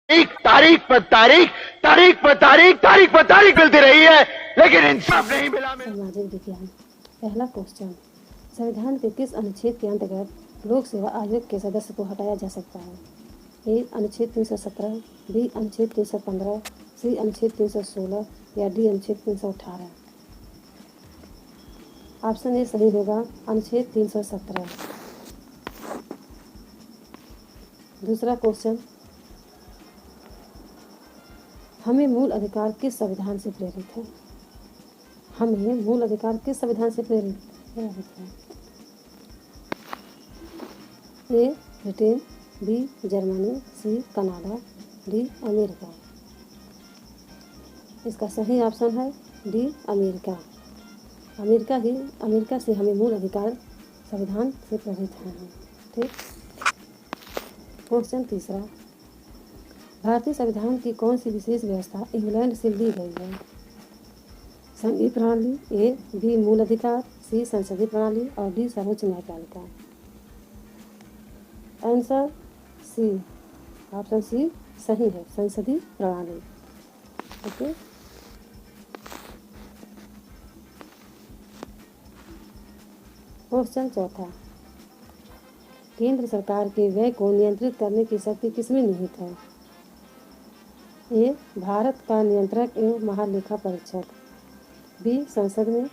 तारीख तारीख पर तारीख तारीख पर तारीख तारीख पर तारीख मिलती रही है, लेकिन इंसाफ नहीं मिला। सामाजिक विज्ञान। पहला क्वेश्चन, संविधान के किस अनुच्छेद के अंतर्गत लोक सेवा आयोग के सदस्य को हटाया जा सकता है? ए अनुच्छेद 317, बी अनुच्छेद 315, सी अनुच्छेद 316 या डी अनुच्छेद 318। ऑप्शन ए सही होगा, अनुच्छेद 317। दूसरा क्वेश्चन, हमें मूल अधिकार किस संविधान से प्रेरित है? हमें मूल अधिकार किस संविधान से प्रेरित है? A Britain, B Germany, C Canada, D America. इसका सही ऑप्शन है डी अमेरिका। अमेरिका से हमें मूल अधिकार संविधान से प्रेरित हैं। ठीक। क्वेश्चन तीसरा, भारतीय संविधान की कौन सी विशेष व्यवस्था इंग्लैंड से ली गई है? संघीय प्रणाली, ए बी मूल अधिकार, सी संसदीय प्रणाली और डी सर्वोच्च न्यायपालिका। आंसर सी, ऑप्शन सी सही है, संसदीय प्रणाली। ओके। क्वेश्चन चौथा, केंद्र सरकार के व्यय को नियंत्रित करने की शक्ति किसमें निहित है? ए भारत का नियंत्रक एवं महालेखा परीक्षक, बी संसद में,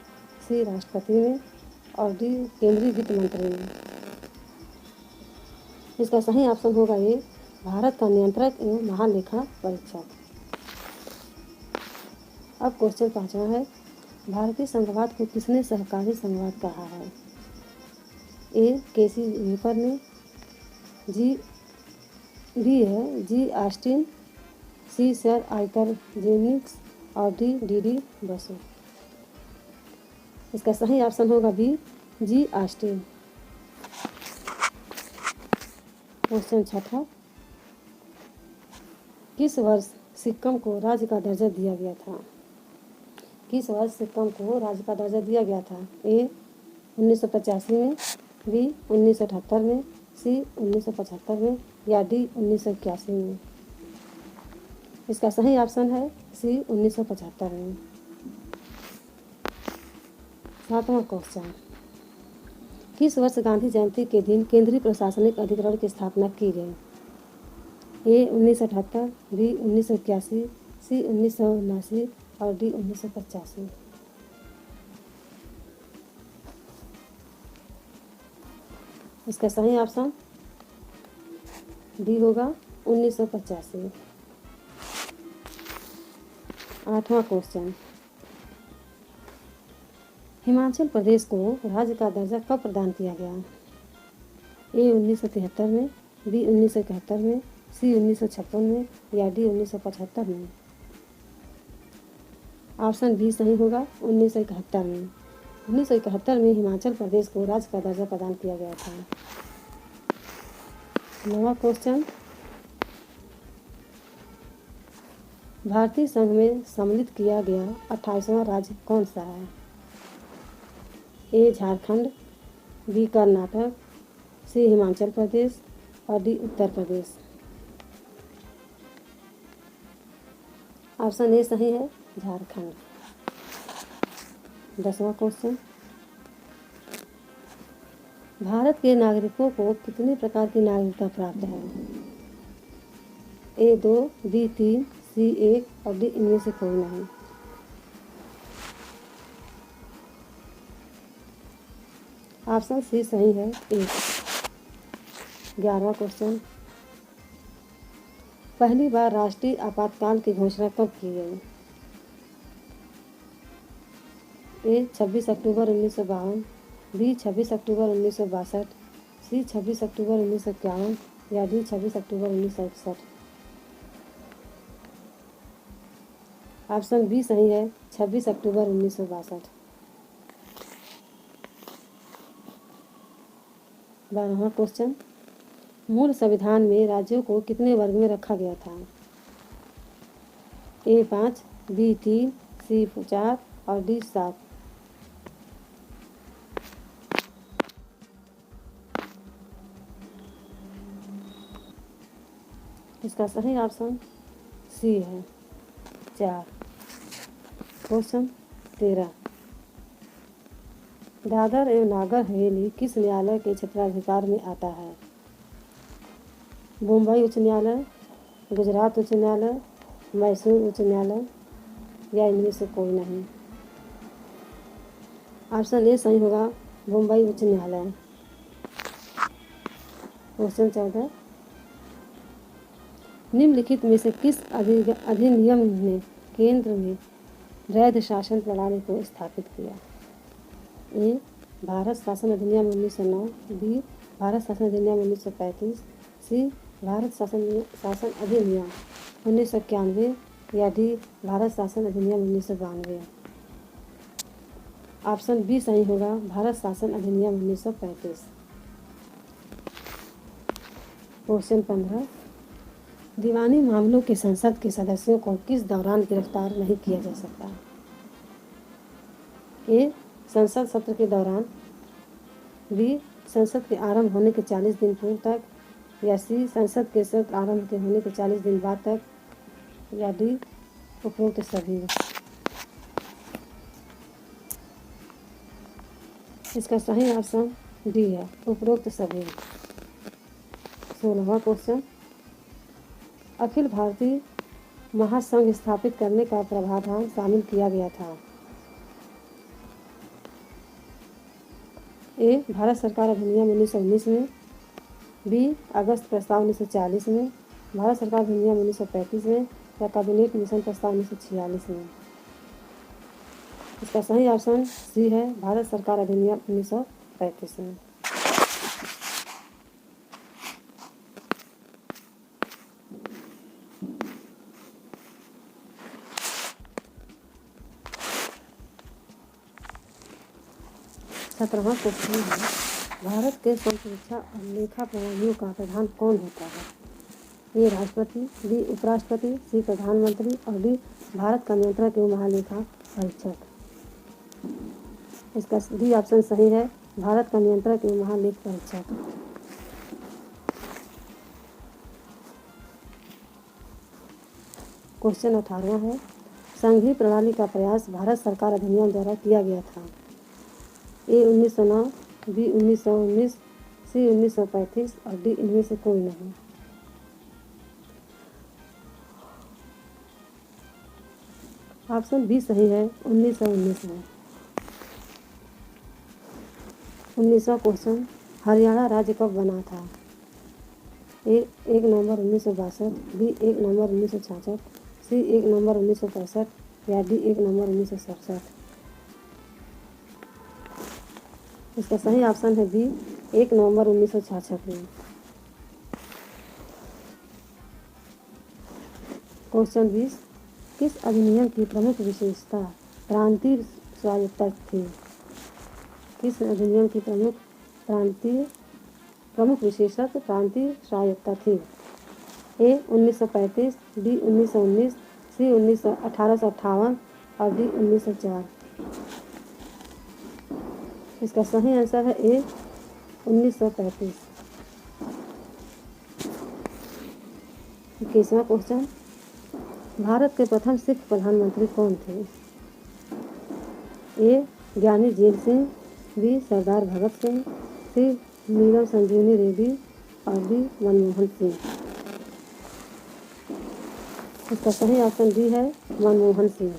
सी राष्ट्रपति में और डी केंद्रीय वित्त मंत्री में। इसका सही ऑप्शन होगा ए भारत का नियंत्रक एवं महालेखा परीक्षक। अब क्वेश्चन पांचवा है, भारतीय संघवाद को किसने सहकारी संघवाद कहा है? ए केसी वेपर ने, जी ऑस्टिन, सी सर आइकर जेनिक्स और डी बसु। इसका सही ऑप्शन होगा बी जी ऑस्टिन। क्वेश्चन छठा, किस वर्ष सिक्किम को राज्य का दर्जा दिया गया था? किस वर्ष सिक्किम को राज्य का दर्जा दिया गया था? ए 1985 में, बी 1978 में, सी 1975 में या डी 1981 में। इसका सही ऑप्शन है सी 1975 में। सातवां क्वेश्चन, किस वर्ष गांधी जयंती के दिन केंद्रीय प्रशासनिक अधिकरण की स्थापना की गई? ए 1978, बी 1981, सी 1979 और डी 1985। इसका सही ऑप्शन डी होगा 1985। आठवां क्वेश्चन, हिमाचल प्रदेश को राज्य का दर्जा कब प्रदान किया गया? ए 1973 में, बी 1971 में, सी 1956 में या डी 1975 में। ऑप्शन बी सही होगा 1971 में। 1971 में हिमाचल प्रदेश को राज्य का दर्जा प्रदान किया गया था। नवा क्वेश्चन, भारतीय संघ में सम्मिलित किया गया 28वां राज्य कौन सा है? ए झारखंड, बी कर्नाटक, सी हिमाचल प्रदेश और D Uttar Pradesh. Option A सही है, झारखंड। 10वां क्वेश्चन, भारत के नागरिकों को कितने प्रकार की नागरिकता प्राप्त है? ए 2, बी 3, सी 1 और डी इनमें से कोई नहीं। ऑप्शन सी सही है, 1। 11वां क्वेश्चन, पहली बार राष्ट्रीय आपातकाल की घोषणा कब की गई? ए 26 अक्टूबर 1952, बी 26 अक्टूबर 1962, सी 26 अक्टूबर 1951 या डी 26 अक्टूबर 1961। ऑप्शन बी सही है, 26 अक्टूबर 1962। 12वां क्वेश्चन, मूल संविधान में राज्यों को कितने वर्ग में रखा गया था? ए 5, बी 3, सी 4 और डी 7। इसका सही ऑप्शन सी है 4। क्वेश्चन 13, दादर एवं नागर हवेली किस न्यायालय के क्षेत्राधिकार में आता है? मुंबई उच्च न्यायालय, गुजरात उच्च न्यायालय, मैसूर उच्च न्यायालय या इनमें से कोई नहीं। ऑप्शन ए सही होगा, मुंबई उच्च न्यायालय। क्वेश्चन 14, निम्नलिखित में से किस अधिनियम ने केंद्र में वैध शासन प्रणाली को स्थापित किया? ए भारत शासन अधिनियम 1909, बी भारत शासन अधिनियम 1935, सी भारत शासन अधिनियम 1991 या डी भारत शासन अधिनियम 1992। ऑप्शन बी सही होगा, भारत शासन अधिनियम 1935। क्वेश्चन 15, दीवानी मामलों के संसद के सदस्यों को किस दौरान गिरफ्तार नहीं किया जा सकता? ए संसद सत्र के दौरान, बी संसद के आरंभ होने के 40 दिन पूर्व तक, या सी संसद के सत्र आरंभ के होने के 40 दिन बाद तक, या डी उपरोक्त सभी। इसका सही ऑप्शन डी है, उपरोक्त सभी। 16वां क्वेश्चन, अखिल भारतीय महासंघ स्थापित करने का प्रावधान शामिल किया गया था? ए भारत सरकार अधिनियम 1919 में, बी अगस्त प्रस्ताव 1940 में, भारत सरकार अधिनियम 1935 में, या कैबिनेट मिशन प्रस्ताव 1946 में। इसका सही ऑप्शन सी है, भारत सरकार अधिनियम 1935 में। सत्रहवां क्वेश्चन है, भारत के संरक्षा और लेखा प्रणालियों का प्रधान कौन होता है? ए राष्ट्रपति, बी उपराष्ट्रपति, सी प्रधानमंत्री और डी भारत का नियंत्रक एवं महालेखा परीक्षक। इसका डी ऑप्शन सही है, भारत का नियंत्रक एवं महालेख परीक्षक। क्वेश्चन 18 है, संघीय प्रणाली का प्रयास भारत सरकार अधिनियम द्वारा किया गया था? ए 1909, बी 1919, सी 1935 और डी इनमें से कोई नहीं। ऑप्शन बी सही है, 1919 में। 19वां क्वेश्चन, हरियाणा राज्य कब बना था? ए 1 नवंबर 1962, बी 1 नवंबर 1966, सी 1 नवंबर 1965 या डी 1 नवंबर 1967। इसका सही ऑप्शन है बी 1 नवंबर 1966 में। क्वेश्चन 20, किस अधिनियम की प्रमुख विशेषता प्रांतीय स्वायत्तता थी? किस अधिनियम की प्रमुख विशेषता प्रांतीय स्वायत्तता थी? ए 1935, बी 1919, सी 1858 और डी 1904। इसका सही आंसर है ए 1935। 21वां क्वेश्चन, भारत के प्रथम सिख प्रधानमंत्री कौन थे? ए ज्ञानी जेल सिंह, बी सरदार भगत सिंह, सी नीरव संजीवनी रेड्डी और डी मनमोहन सिंह। इसका सही ऑप्शन डी है, मनमोहन सिंह।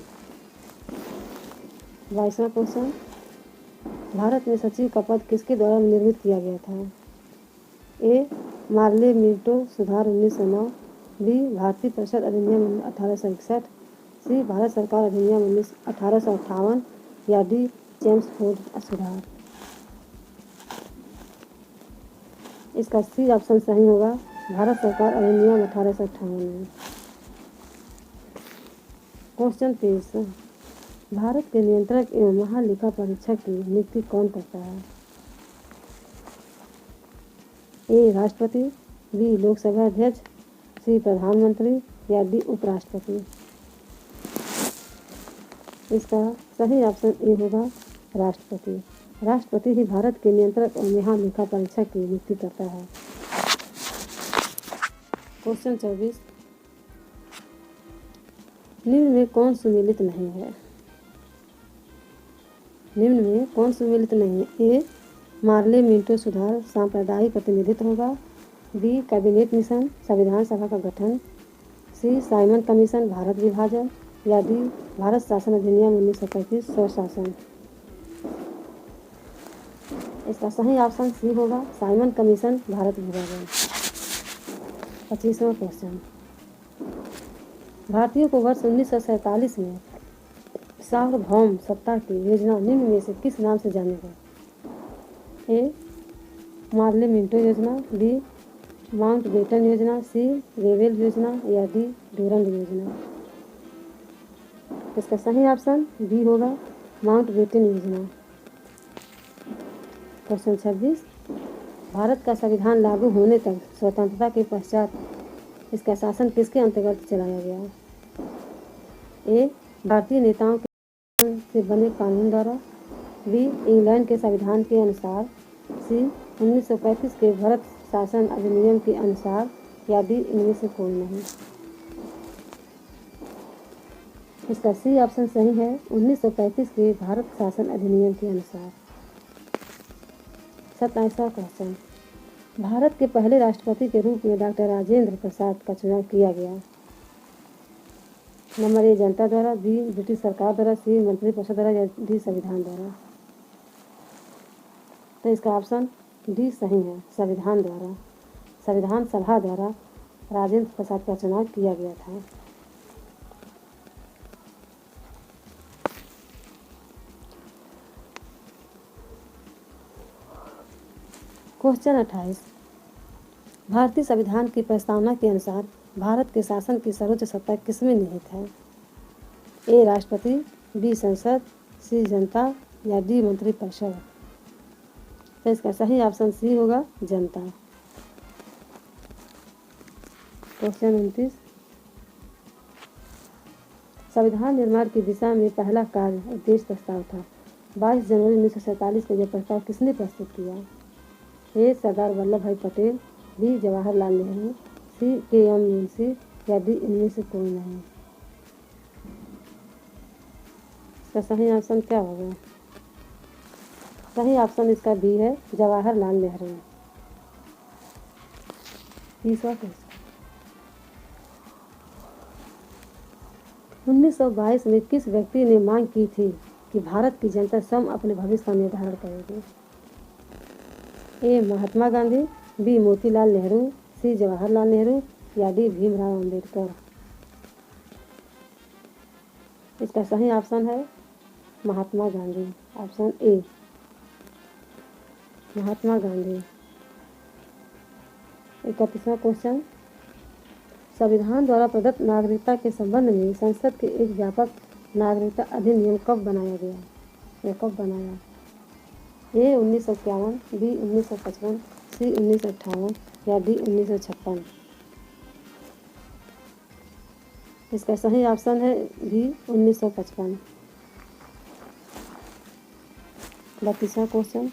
22वां क्वेश्चन, भारत में सचिव का पद किसके द्वारा निर्मित किया गया था? ए मार्ले मिंटो सुधार 1909, बी भारतीय परिषद अधिनियम 1861, सी भारत सरकार अधिनियम 1858 या डी जेम्स फोर्ड सुधार। इसका सी ऑप्शन सही होगा, भारत सरकार अधिनियम 1858 में। क्वेश्चन 23, भारत के नियंत्रक एवं महालेखा परीक्षक की नियुक्ति कौन करता है? ए राष्ट्रपति, बी लोकसभा अध्यक्ष, सी प्रधानमंत्री या डी उपराष्ट्रपति। इसका सही ऑप्शन ए होगा, राष्ट्रपति। राष्ट्रपति ही भारत के नियंत्रक और महालेखा परीक्षक की नियुक्ति करता है। क्वेश्चन 24, निम्न में कौन सुमेलित नहीं है? निम्न में कौन सुमेलित नहीं है? ए मार्ले मिंटो सुधार सांप्रदायिक प्रतिनिधित्व होगा, बी कैबिनेट मिशन संविधान सभा का गठन, सी साइमन कमीशन भारत विभाजन, या डी भारत शासन अधिनियम 1935 स्वशासन। इसका सही ऑप्शन सी होगा साइमन कमीशन भारत विभाजन। 25वां क्वेश्चन, भारतीयों को वर्ष 1947 में सार्वभौम सत्ता की योजना निम्न में से किस नाम से जानी गई? ए मार्ले मिंटो योजना, बी माउंटबेटन योजना, सी वेवेल योजना, या डी डूरंड योजना। इसका सही ऑप्शन बी होगा माउंटबेटन योजना। क्वेश्चन 26, भारत का संविधान लागू होने तक स्वतंत्रता के पश्चात इसका शासन किसके अंतर्गत चलाया गया? ए भारतीय नेताओं के से बने कानून द्वारा, बी इंग्लैंड के संविधान के अनुसार, सी 1935 के भारत शासन अधिनियम के अनुसार, या डी इनमें से कोई नहीं। इसका सी ऑप्शन सही है 1935 के भारत शासन अधिनियम के अनुसार। 27वां क्वेश्चन, भारत के पहले राष्ट्रपति के रूप में डॉक्टर राजेंद्र प्रसाद का चुनाव किया गया। नंबर ए जनता द्वारा, बी ब्रिटिश सरकार द्वारा, सी मंत्रिपरिषद द्वारा, या डी संविधान द्वारा। तो इसका ऑप्शन डी सही है संविधान द्वारा। संविधान सभा द्वारा राजेंद्र प्रसाद का चुनाव किया गया था। क्वेश्चन 28, भारतीय संविधान की प्रस्तावना के अनुसार भारत के शासन की सर्वोच्च सत्ता किसमें निहित है? ए राष्ट्रपति, बी संसद, सी जनता, या डी मंत्रिपरिषद। तो इसका सही ऑप्शन सी होगा जनता। क्वेश्चन 29, संविधान निर्माण की दिशा में पहला कार्य उद्देश्य प्रस्ताव था। 22 जनवरी 1947 को यह प्रस्ताव किसने प्रस्तुत किया? ए सरदार वल्लभ भाई पटेल, बी जवाहरलाल नेहरू, सी के.एम. मुंशी, या डी इनमें से कोई नहीं। इसका सही ऑप्शन क्या होगा? सही ऑप्शन इसका बी है जवाहरलाल नेहरू। 30वां क्वेश्चन, 1922 में किस व्यक्ति ने मांग की थी कि भारत की जनता स्वयं अपने भविष्य का निर्धारण करेगी? A Mahatma Gandhi, B Motilal Nehru, C Jawaharlal Nehru, या डी भीमराव अंबेडकर। इसका सही ऑप्शन है महात्मा गांधी, ऑप्शन ए महात्मा गांधी। 31वां क्वेश्चन, संविधान द्वारा प्रदत्त नागरिकता के संबंध में संसद के एक व्यापक नागरिकता अधिनियम कब बनाया गया? यह कब बनाया? ए 1951, बी 1955, सी 1958, या डी 1956। इसका सही ऑप्शन है बी 1955। 32वां क्वेश्चन,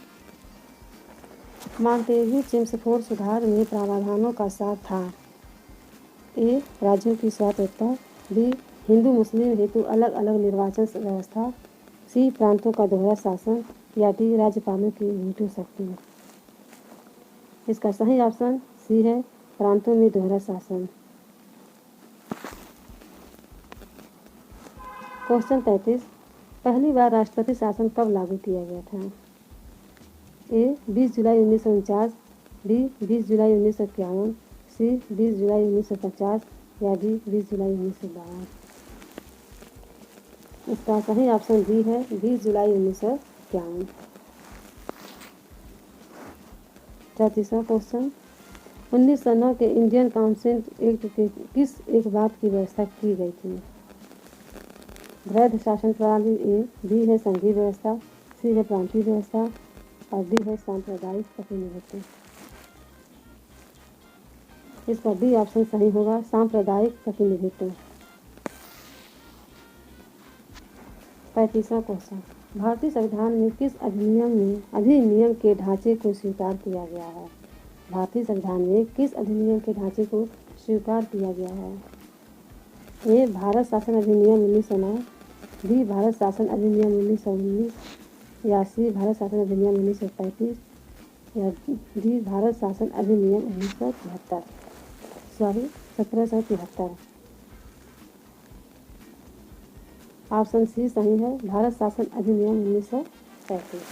मॉन्टेग्यू चेम्सफोर्ड सुधार में प्रावधानों का सार था। ए राज्यों की स्वायत्तता, बी हिंदू मुस्लिम हेतु अलग अलग निर्वाचन व्यवस्था, सी प्रांतों का दोहरा शासन, या डी राज्यपालों की वीटो शक्ति। इसका सही ऑप्शन सी है प्रांतों में दोहरा शासन। क्वेश्चन 33, पहली बार राष्ट्रपति शासन कब लागू किया गया था? ए 20 जुलाई 1949, बी 20 जुलाई 1951, सी 20 जुलाई 1950, या डी 20 जुलाई 1952। इसका सही ऑप्शन बी है 20 जुलाई 1951। 34वां क्वेश्चन, 1909 के इंडियन काउंसिल एक्ट के किस एक बात की व्यवस्था की गई थी? वैध शासन प्रणाली, ए बी है संघीय व्यवस्था, सी है प्रांतीय व्यवस्था, और डी है सांप्रदायिक प्रतिनिधित्व। इसका डी ऑप्शन सही होगा सांप्रदायिक प्रतिनिधित्व। 35वां क्वेश्चन, भारतीय संविधान में किस अधिनियम के ढांचे को स्वीकार किया गया है? भारतीय संविधान में किस अधिनियम के ढांचे को स्वीकार किया गया है? ए भारत शासन अधिनियम 1909, बी भारत शासन अधिनियम 1919, या सी भारत शासन अधिनियम 1935, या डी भारत शासन अधिनियम 1973 सॉरी 1773। ऑप्शन सी सही है, भारत शासन अधिनियम 1935।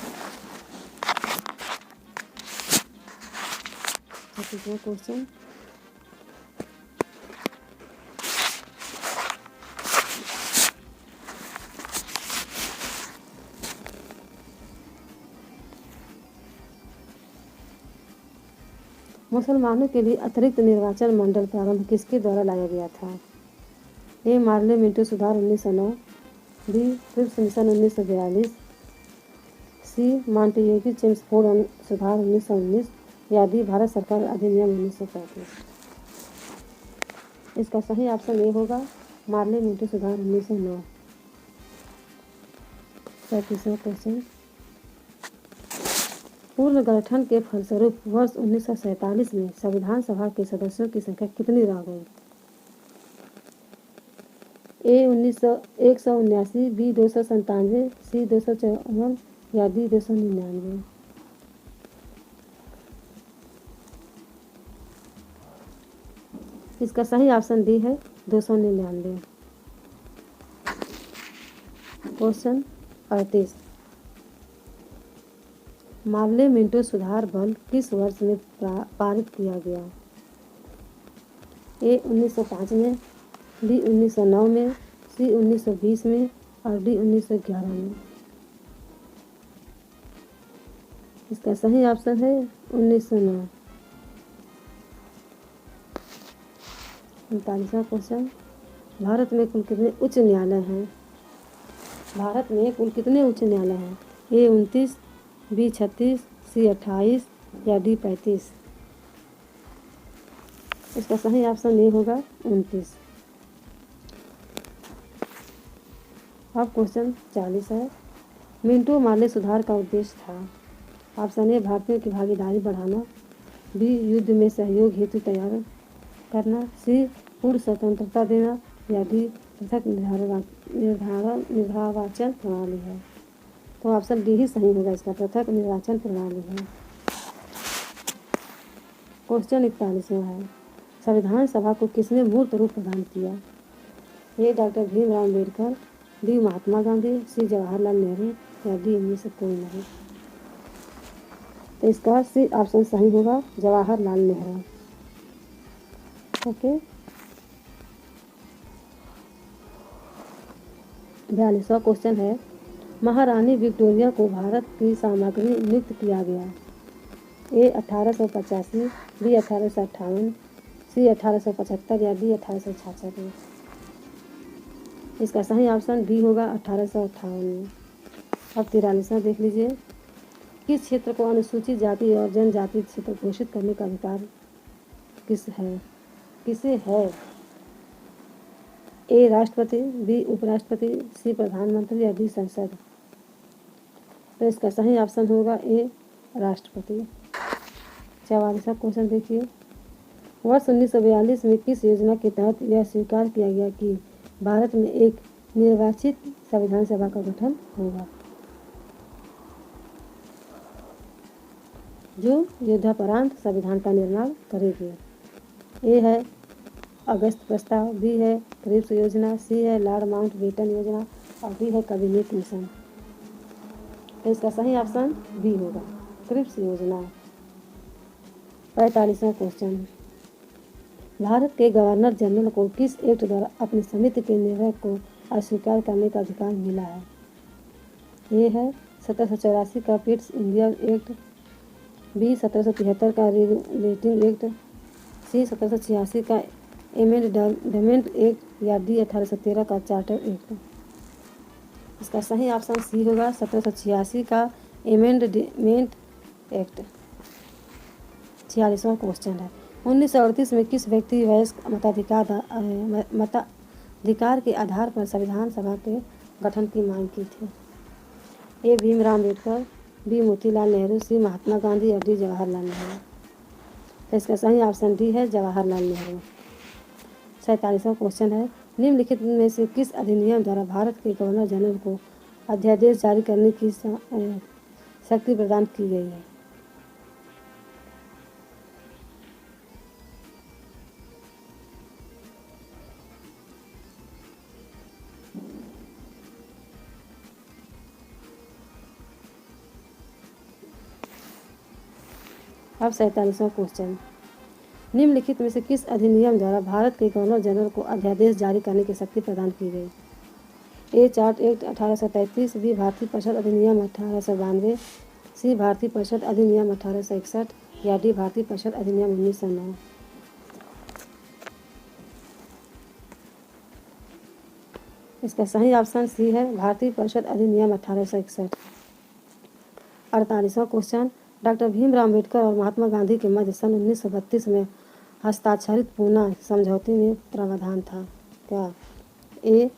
36वां क्वेश्चन, मुसलमानों के लिए अतिरिक्त निर्वाचन मंडल प्रारंभ किसके द्वारा लाया गया था? ए मार्ले मिंटो सुधार 1909, बी क्रिप्स मिशन 1942, सी मॉन्टेग्यू चेम्सफोर्ड सुधार 1919, या डी भारत सरकार अधिनियम 1935। इसका सही ऑप्शन ए होगा मार्ले मिंटो सुधार 1909। 37वां क्वेश्चन, पुनर्गठन के फलस्वरूप वर्ष 1947 में संविधान सभा के सदस्यों की संख्या कितनी रह गई? ए 179, बी 297, सी 254, या डी 299। इसका सही ऑप्शन डी है 299। क्वेश्चन 38, मार्ले मिंटो सुधार बल किस वर्ष में पारित किया गया? ए 1905 में, बी 1909 में, सी 1920 में, और डी 1911 में। इसका सही ऑप्शन है 1909। 39वां क्वेश्चन, भारत में कुल कितने उच्च न्यायालय हैं? भारत में कुल कितने उच्च न्यायालय हैं? ए 29, बी 36, सी 28, या डी 35। इसका सही ऑप्शन ए होगा 29। अब क्वेश्चन 40 है, मिंटो मार्ले सुधार का उद्देश्य था? ऑप्शन ए भारतीयों की भागीदारी बढ़ाना, बी युद्ध में सहयोग हेतु तैयार करना, सी पूर्ण स्वतंत्रता देना, या डी पृथक निर्वाचन प्रणाली है। तो ऑप्शन डी ही सही होगा, इसका पृथक निर्वाचन प्रणाली है। क्वेश्चन 41वां है, संविधान सभा को किसने मूर्त रूप प्रदान किया? ए डॉक्टर भीमराव अम्बेडकर, बी महात्मा गांधी, सी जवाहरलाल नेहरू, या डी इनमें से कोई नहीं। तो इसका सी ऑप्शन सही होगा जवाहरलाल नेहरू। ओके, 42वां क्वेश्चन है, महारानी विक्टोरिया को भारत की सामग्री नियुक्त किया गया? ए 1885, बी 1858, सी 1875, या डी 1866 में। इसका सही ऑप्शन बी होगा 1858 में। अब 43वां देख लीजिए, किस क्षेत्र को अनुसूचित जाति और जनजाति क्षेत्र घोषित करने का अधिकार किसे है? ए राष्ट्रपति, बी उपराष्ट्रपति, सी प्रधानमंत्री, या डी संसद। तो इसका सही ऑप्शन होगा ए राष्ट्रपति। 44वां क्वेश्चन देखिए, वर्ष 1942 में किस योजना के तहत यह स्वीकार किया गया कि भारत में एक निर्वाचित संविधान सभा का गठन होगा, जो युद्धापरांत संविधान का निर्माण करेगी? ए है अगस्त प्रस्ताव, बी है क्रिप्स योजना, सी है लॉर्ड माउंटबेटन योजना, और डी है कैबिनेट मिशन। तो इसका सही ऑप्शन बी होगा क्रिप्स योजना। 45वां क्वेश्चन, भारत के गवर्नर जनरल को किस एक्ट द्वारा अपनी समिति के निर्णय को अस्वीकार करने का अधिकार मिला है? ये है 1784 का पिट्स इंडिया एक्ट, बी 1773 का रेगुलेटिंग एक्ट, सी 1786 का एमेंडमेंट एक्ट, या डी 1813 का चार्टर एक्ट। इसका सही ऑप्शन सी होगा 1786 का एमेंडमेंट एक्ट। 46वां क्वेश्चन है, 1938 में किस व्यक्ति वयस्क मताधिकार के आधार पर संविधान सभा के गठन की मांग की थी? ए भीमराव अम्बेडकर, बी मोतीलाल नेहरू, सी महात्मा गांधी, या डी जवाहरलाल नेहरू। तो इसका सही ऑप्शन डी है जवाहरलाल नेहरू। 47वां क्वेश्चन है, निम्नलिखित में से किस अधिनियम द्वारा भारत के गवर्नर जनरल को अध्यादेश जारी करने की शक्ति प्रदान की गई है? अब 47वां क्वेश्चन, निम्नलिखित में से किस अधिनियम द्वारा भारत के गवर्नर जनरल को अध्यादेश जारी करने की शक्ति प्रदान की गई? ए चार्ट एक्ट 1833, बी भारतीय परिषद अधिनियम 1892, सी भारतीय परिषद अधिनियम 1861 या डी भारतीय परिषद अधिनियम 1909। इसका सही ऑप्शन सी है, भारतीय परिषद अधिनियम 1861। 48वां क्वेश्चन, डॉक्टर भीमराव अम्बेडकर और महात्मा गांधी के मध्य सन 1932 में हस्ताक्षरित पूना समझौते में प्रावधान था क्या? ए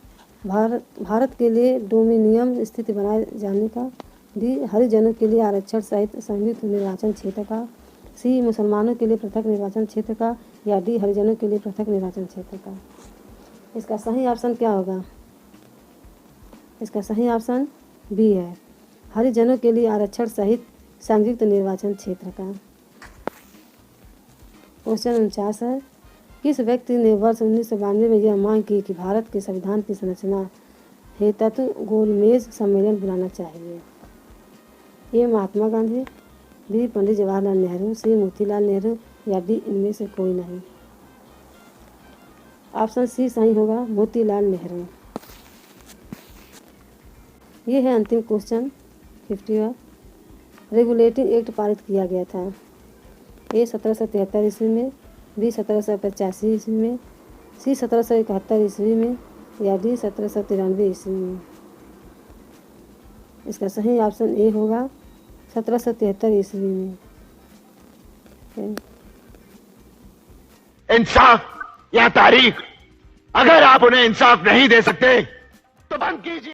भारत के लिए डोमिनियन स्थिति बनाए जाने का, डी हरिजनों के लिए आरक्षण सहित संयुक्त निर्वाचन क्षेत्र का, सी मुसलमानों के लिए पृथक निर्वाचन क्षेत्र का या डी हरिजनों के लिए पृथक निर्वाचन क्षेत्र का। इसका सही ऑप्शन क्या होगा? इसका सही ऑप्शन बी है, हरिजनों के लिए आरक्षण सहित संयुक्त निर्वाचन क्षेत्र का। क्वेश्चन 49 है, किस व्यक्ति ने वर्ष 1992 में यह मांग की कि भारत के संविधान की संरचना हेतु गोलमेज सम्मेलन बुलाना चाहिए? ए महात्मा गांधी, बी पंडित जवाहरलाल नेहरू, सी मोतीलाल नेहरू या डी इनमें से कोई नहीं। ऑप्शन सी सही होगा, मोतीलाल नेहरू। ये है अंतिम क्वेश्चन 50वां। रेगुलेटिंग एक्ट पारित किया गया था? ए 1773 ईस्वी में, बी 1785 ईस्वी में, सी 1771 ईस्वी में या डी 1793 ईस्वी में। इसका सही ऑप्शन ए होगा, 1773 ईस्वी में। इंसाफ या तारीख, अगर आप उन्हें इंसाफ नहीं दे सकते तो बंद कीजिए।